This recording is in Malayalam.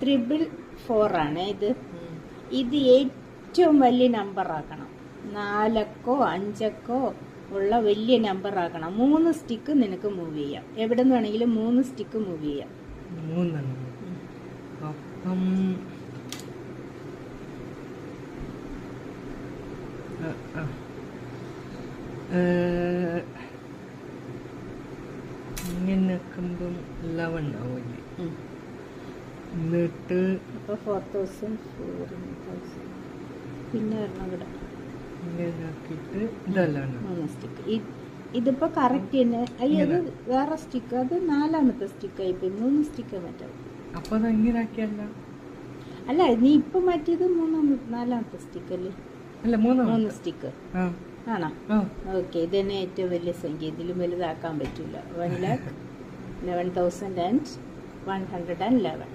444 ആണ് ഇത്. ഇത് ഏറ്റവും വലിയ നമ്പർ ആക്കണം. 4 5 ഉള്ള വലിയ നമ്പർ ആക്കണം. 3 സ്റ്റിക്ക് നിനക്ക് മൂവ് ചെയ്യാം. എവിടെ നിന്ന് വേണമെങ്കിലും 3 സ്റ്റിക്ക് മൂവ് ചെയ്യാം. 3 അപ്പം ഇങ്ങനെ 11 ആവില്ലേ? എന്നിട്ട് 4000 4000 പിന്നെ ഇവിടെ ഇങ്ങനെ ആക്കിയിട്ട് ഇതല്ലാണ് 3 സ്റ്റിക്ക്. ഇതിപ്പോ കറക്റ്റ് തന്നെ. അയ്യോ, അത് വേറെ സ്റ്റിക്ക്. അത് 4ാമത്തെ സ്റ്റിക്കായി പോയി. 3 സ്റ്റിക്ക് മാറ്റാം. അപ്പൊ അത് എങ്ങനെ ആക്കിയല്ല? അല്ല, നീ ഇപ്പൊ മാറ്റിയത് 4ാമത്തെ സ്റ്റിക്ക് അല്ലേ? അല്ല, 3 സ്റ്റിക്ക് ആണോ? ഓക്കെ. ഇതന്നെ ഏറ്റവും വലിയ സംഖ്യ. ഇതിലും വലുതാക്കാൻ പറ്റില്ല. 1,11,111.